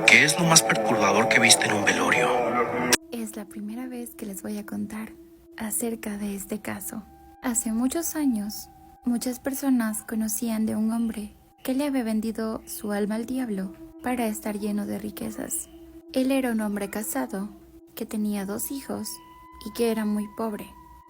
¿Qué es lo más perturbador que viste en un velorio? Es la primera vez que les voy a contar acerca de este caso. Hace muchos años, muchas personas conocían de un hombre que le había vendido su alma al diablo para estar lleno de riquezas. Él era un hombre casado, que tenía 2 hijos y que era muy pobre,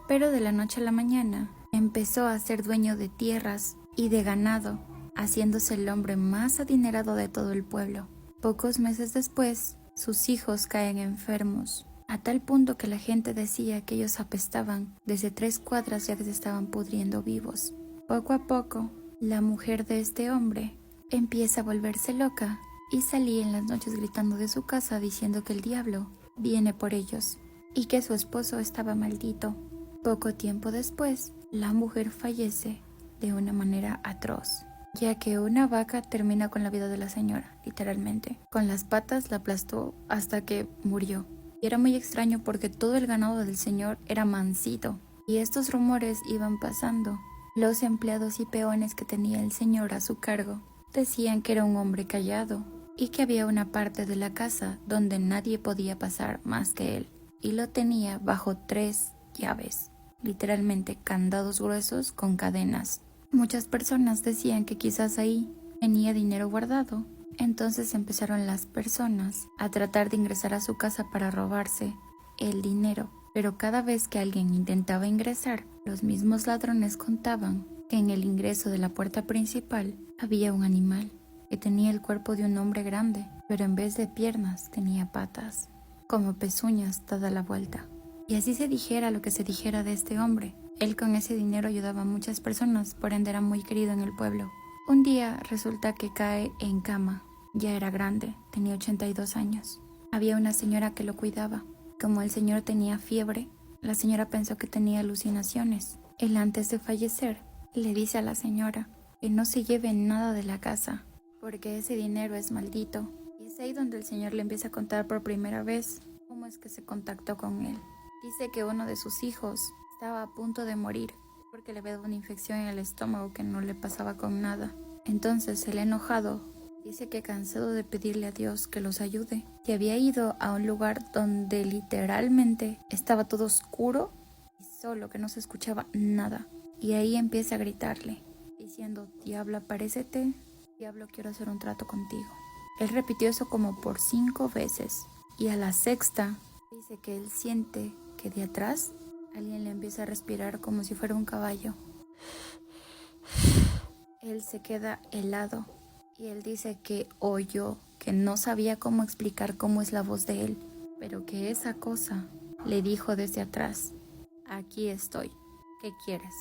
pero de la noche a la mañana empezó a ser dueño de tierras y de ganado, haciéndose el hombre más adinerado de todo el pueblo. Pocos meses después, sus hijos caen enfermos, a tal punto que la gente decía que ellos apestaban. Desde 3 cuadras ya que se estaban pudriendo vivos. Poco a poco, la mujer de este hombre empieza a volverse loca y salía en las noches gritando de su casa diciendo que el diablo viene por ellos y que su esposo estaba maldito. Poco tiempo después, la mujer fallece de una manera atroz, ya que una vaca termina con la vida de la señora, literalmente. Con las patas la aplastó hasta que murió. Y era muy extraño porque todo el ganado del señor era mansito. Y estos rumores iban pasando. Los empleados y peones que tenía el señor a su cargo decían que era un hombre callado y que había una parte de la casa donde nadie podía pasar más que él. Y lo tenía bajo 3 llaves, literalmente candados gruesos con cadenas. Muchas personas decían que quizás ahí tenía dinero guardado. Entonces empezaron las personas a tratar de ingresar a su casa para robarse el dinero. Pero cada vez que alguien intentaba ingresar, los mismos ladrones contaban que en el ingreso de la puerta principal había un animal que tenía el cuerpo de un hombre grande, pero en vez de piernas tenía patas, como pezuñas dada la vuelta. Y así se dijera lo que se dijera de este hombre, él con ese dinero ayudaba a muchas personas, por ende era muy querido en el pueblo. Un día resulta que cae en cama. Ya era grande, tenía 82 años. Había una señora que lo cuidaba. Como el señor tenía fiebre, la señora pensó que tenía alucinaciones. Él, antes de fallecer, le dice a la señora que no se lleve nada de la casa, porque ese dinero es maldito. Y es ahí donde el señor le empieza a contar por primera vez cómo es que se contactó con él. Dice que uno de sus hijos estaba a punto de morir porque le había dado una infección en el estómago que no le pasaba con nada. Entonces el enojado dice que, cansado de pedirle a Dios que los ayude, que había ido a un lugar donde literalmente estaba todo oscuro y solo, que no se escuchaba nada. Y ahí empieza a gritarle, diciendo: diablo, aparécete, diablo, quiero hacer un trato contigo. Él repitió eso como por 5 veces y a la sexta dice que él siente que de atrás alguien le empieza a respirar como si fuera un caballo. Él se queda helado y él dice que oyó, que no sabía cómo explicar cómo es la voz de él, pero que esa cosa le dijo desde atrás: aquí estoy, ¿qué quieres?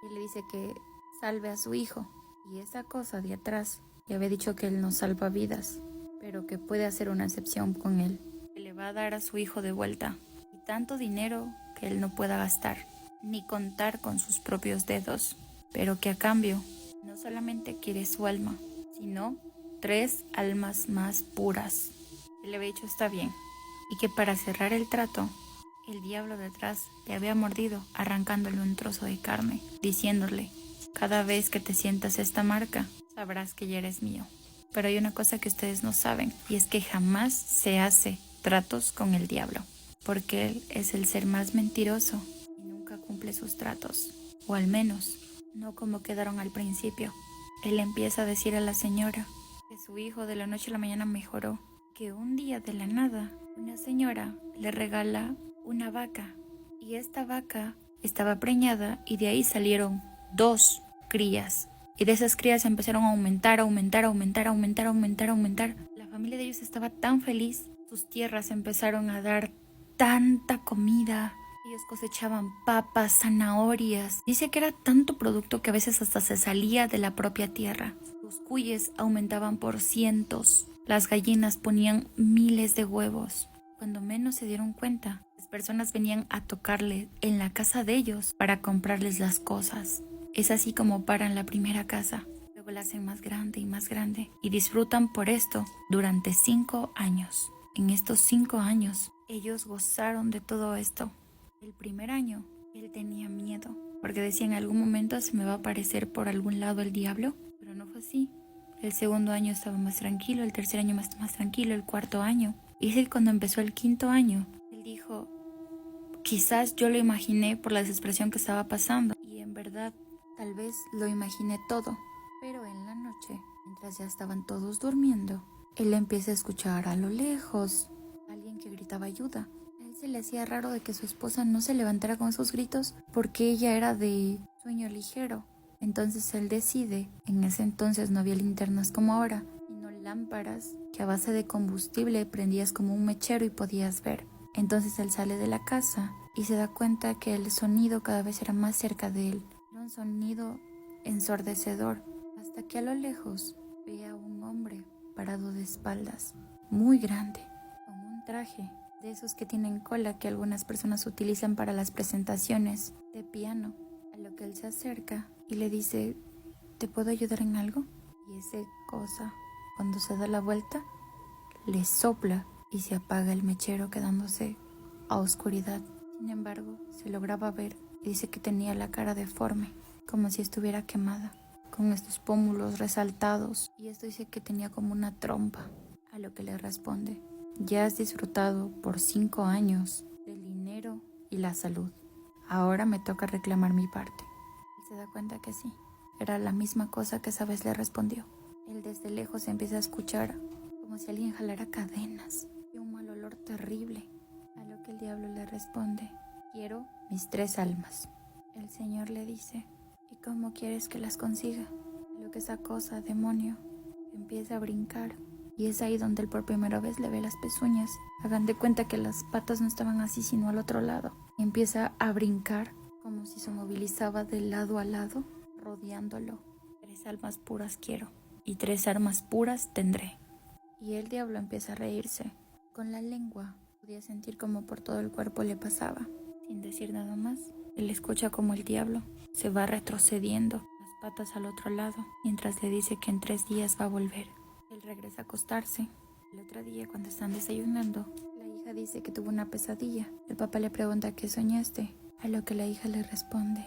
Y le dice que salve a su hijo. Y esa cosa de atrás le había dicho que él no salva vidas, pero que puede hacer una excepción con él, que le va a dar a su hijo de vuelta, y tanto dinero que él no pueda gastar, ni contar con sus propios dedos, pero que a cambio no solamente quiere su alma, sino 3 almas más puras. Él le había dicho: está bien, y que para cerrar el trato, el diablo detrás le había mordido, arrancándole un trozo de carne, diciéndole: cada vez que te sientas esta marca, sabrás que ya eres mío. Pero hay una cosa que ustedes no saben, y es que jamás se hace tratos con el diablo, porque él es el ser más mentiroso y nunca cumple sus tratos, o al menos no como quedaron al principio. Él empieza a decir a la señora que su hijo de la noche a la mañana mejoró, que un día de la nada una señora le regala una vaca, y esta vaca estaba preñada y de ahí salieron 2 crías. Y de esas crías empezaron a aumentar. La familia de ellos estaba tan feliz, sus tierras empezaron a dar tanta comida. Ellos cosechaban papas, zanahorias. Dice que era tanto producto que a veces hasta se salía de la propia tierra. Los cuyes aumentaban por cientos. Las gallinas ponían miles de huevos. Cuando menos se dieron cuenta, las personas venían a tocarle en la casa de ellos para comprarles las cosas. Es así como paran la primera casa. Luego la hacen más grande y disfrutan por esto durante 5 años. En estos 5 años, ellos gozaron de todo esto. El primer año, él tenía miedo, porque decía: en algún momento se me va a aparecer por algún lado el diablo, pero no fue así. El segundo año estaba más tranquilo, el tercer año más tranquilo, el cuarto año. Y es que cuando empezó el quinto año, él dijo, quizás yo lo imaginé por la desesperación que estaba pasando. Y en verdad, tal vez lo imaginé todo. Pero en la noche, mientras ya estaban todos durmiendo, él empieza a escuchar a lo lejos a alguien que gritaba ayuda. A él se le hacía raro de que su esposa no se levantara con esos gritos porque ella era de sueño ligero. Entonces él decide, en ese entonces no había linternas como ahora, sino lámparas que a base de combustible prendías como un mechero y podías ver. Entonces él sale de la casa y se da cuenta que el sonido cada vez era más cerca de él. Era un sonido ensordecedor, hasta que a lo lejos ve a un hombre parado de espaldas, muy grande, con un traje de esos que tienen cola que algunas personas utilizan para las presentaciones de piano. A lo que él se acerca y le dice, ¿te puedo ayudar en algo? Y esa cosa, cuando se da la vuelta, le sopla y se apaga el mechero quedándose a oscuridad. Sin embargo, se lograba ver y dice que tenía la cara deforme, como si estuviera quemada, con estos pómulos resaltados, y esto dice que tenía como una trompa. A lo que le responde, ya has disfrutado por 5 años del dinero y la salud. Ahora me toca reclamar mi parte. Él se da cuenta que sí, era la misma cosa que esa vez le respondió. Él desde lejos empieza a escuchar como si alguien jalara cadenas y un mal olor terrible. A lo que el diablo le responde, quiero mis 3 almas. El Señor le dice, ¿y cómo quieres que las consiga? A lo que esa cosa, demonio, empieza a brincar. Y es ahí donde él por primera vez le ve las pezuñas. Hagan de cuenta que las patas no estaban así sino al otro lado. Y empieza a brincar como si se movilizaba de lado a lado, rodeándolo. 3 almas puras quiero y 3 armas puras tendré. Y el diablo empieza a reírse. Con la lengua podía sentir como por todo el cuerpo le pasaba. Sin decir nada más, él escucha como el diablo se va retrocediendo las patas al otro lado, mientras le dice que en 3 días va a volver. Él regresa a acostarse. El otro día, cuando están desayunando, la hija dice que tuvo una pesadilla. El papá le pregunta qué soñaste, a lo que la hija le responde,